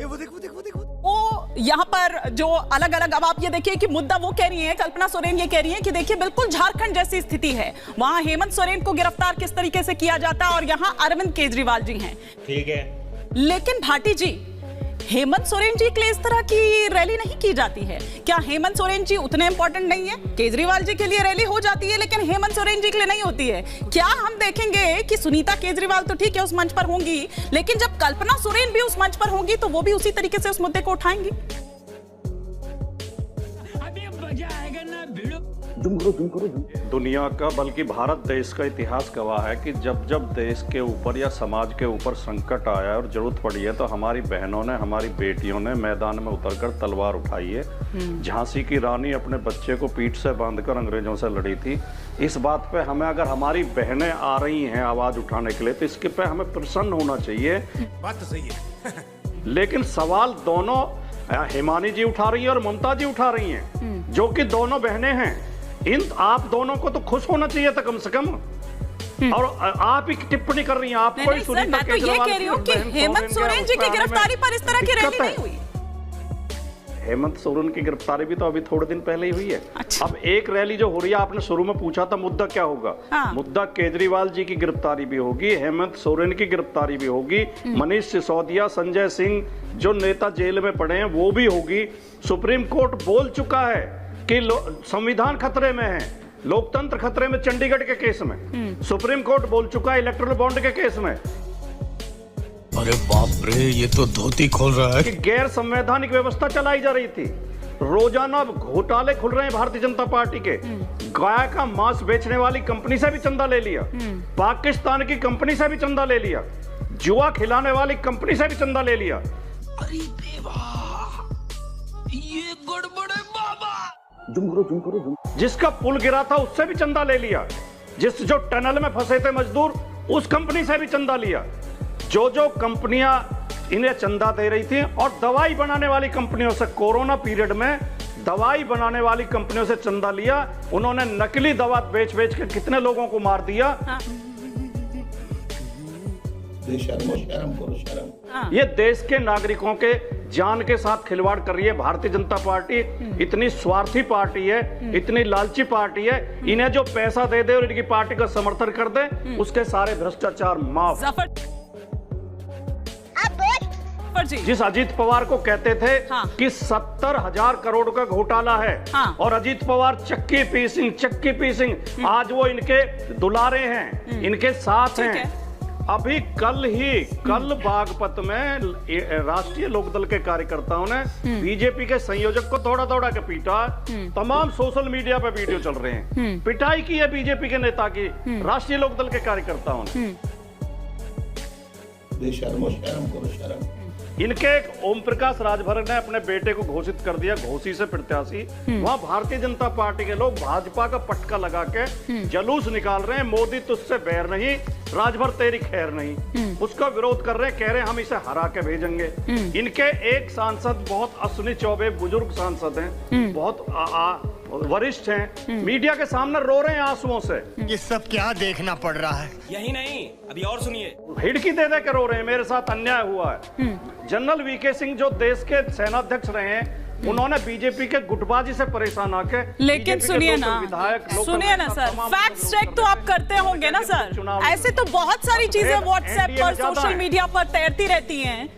वो देखो। वो यहाँ पर जो अलग अलग, अब आप ये देखिए कि मुद्दा वो कह रही है, कल्पना सोरेन ये कह रही है कि देखिए बिल्कुल झारखंड जैसी स्थिति है, वहां हेमंत सोरेन को गिरफ्तार किस तरीके से किया जाता है और यहाँ अरविंद केजरीवाल जी हैं। ठीक है, लेकिन भाटी जी, हेमंत सोरेन जी के लिए इस तरह की रैली नहीं की जाती है क्या? हेमंत सोरेन जी उतने इंपॉर्टेंट नहीं है? केजरीवाल जी के लिए रैली हो जाती है लेकिन हेमंत सोरेन जी के लिए नहीं होती है क्या? हम देखेंगे कि सुनीता केजरीवाल तो ठीक है उस मंच पर होंगी, लेकिन जब कल्पना सोरेन भी उस मंच पर होंगी तो वो भी उसी तरीके से उस मुद्दे को उठाएंगी। दुनिया का बल्कि भारत देश का इतिहास गवाह है कि जब जब देश के ऊपर या समाज के ऊपर संकट आया और जरूरत पड़ी है तो हमारी बहनों ने, हमारी बेटियों ने मैदान में उतरकर तलवार उठाई है। झांसी की रानी अपने बच्चे को पीठ से बांधकर अंग्रेजों से लड़ी थी। इस बात पे हमें, अगर हमारी बहनें आ रही हैं आवाज उठाने के लिए, तो इसके पे हमें प्रसन्न होना चाहिए। बात तो सही है। लेकिन सवाल दोनों हिमानी जी उठा रही है और ममता जी उठा रही हैं, जो कि दोनों बहनें हैं। आप दोनों को तो खुश होना चाहिए था कम से कम। और आप ही टिप्पणी कर रही हैं, आप कोई सुनीता केजरीवाल, मैं तो ये कह रही हूं कि हेमंत सोरेन जी की गिरफ्तारी पर इस तरह की रैली नहीं हुई। हेमंत सोरेन की गिरफ्तारी भी तो अभी थोड़े दिन पहले ही हुई है। अच्छा। अब एक रैली जो हो रही है, आपने शुरू में पूछा था मुद्दा क्या होगा। हाँ। मुद्दा केजरीवाल जी की गिरफ्तारी भी होगी, हेमंत सोरेन की गिरफ्तारी भी होगी, मनीष सिसोदिया, संजय सिंह जो नेता जेल में पड़े हैं वो भी होगी। सुप्रीम कोर्ट बोल चुका है कि संविधान खतरे में है, लोकतंत्र खतरे में चंडीगढ़ के केस में। सुप्रीम कोर्ट बोल चुका है इलेक्टोरल बॉन्ड के केस में। अरे बाप रे, ये तो धोती खोल रहा है कि गैर संवैधानिक व्यवस्था चलाई जा रही थी। रोजाना घोटाले खुल रहे हैं भारतीय जनता पार्टी के। गाय का मांस बेचने वाली कंपनी से भी चंदा ले लिया, पाकिस्तान की कंपनी से भी चंदा ले लिया, जुआ खिलाने वाली कंपनी से भी चंदा ले लिया। अरे देवा, ये गड़बड़ है बाबा। जिसका पुल गिरा था उससे भी चंदा ले लिया, जो टनल में फंसे थे मजदूर उस कंपनी से भी चंदा लिया। जो कंपनियां इन्हें चंदा दे रही थी, और दवाई बनाने वाली कंपनियों से, कोरोना पीरियड में दवाई बनाने वाली कंपनियों से चंदा लिया। उन्होंने नकली दवा बेच के कितने लोगों को मार दिया। हाँ। शर्म। ये देश के नागरिकों के जान के साथ खिलवाड़ कर रही है भारतीय जनता पार्टी। इतनी स्वार्थी पार्टी है, इतनी लालची पार्टी है। इन्हें जो पैसा दे दे और इनकी पार्टी का समर्थन कर दे, उसके सारे भ्रष्टाचार माफ। जिस अजीत पवार को कहते थे कि 70,000 करोड़ का घोटाला है, और अजीत पवार चक्की पीसिंग आज वो इनके दुलारे हैं, इनके साथ हैं। अभी कल बागपत में राष्ट्रीय लोकदल के कार्यकर्ताओं ने बीजेपी के संयोजक को दौड़ा के पीटा। तमाम सोशल मीडिया पे वीडियो चल रहे हैं, पिटाई की है बीजेपी के नेता की राष्ट्रीय लोकदल के कार्यकर्ताओं ने। शर्म। इनके एक ओम प्रकाश राजभर ने अपने बेटे को घोषित कर दिया घोसी से प्रत्याशी। वहां भारतीय जनता पार्टी के लोग भाजपा का पटका लगा के जलूस निकाल रहे हैं। मोदी तुझसे बैर नहीं, राजभर तेरी खैर नहीं, उसका विरोध कर रहे हैं। कह रहे हैं हम इसे हरा के भेजेंगे। इनके एक सांसद बहुत अश्विनी चौबे बुजुर्ग सांसद हैं, बहुत वरिष्ठ हैं, मीडिया के सामने रो रहे हैं आंसुओं से। ये सब क्या देखना पड़ रहा है? यही नहीं, अभी और सुनिए। हिड़की दे के रो रहे हैं, मेरे साथ अन्याय हुआ है। जनरल वीके सिंह जो देश के सेनाध्यक्ष रहे हैं, उन्होंने बीजेपी के गुटबाजी से परेशान आके, लेकिन सुनिए ना सर, फैक्ट चेक तो आप करते होंगे ना सर। ऐसे तो बहुत सारी चीजें व्हाट्सएप पर, सोशल मीडिया पर तैरती रहती हैं।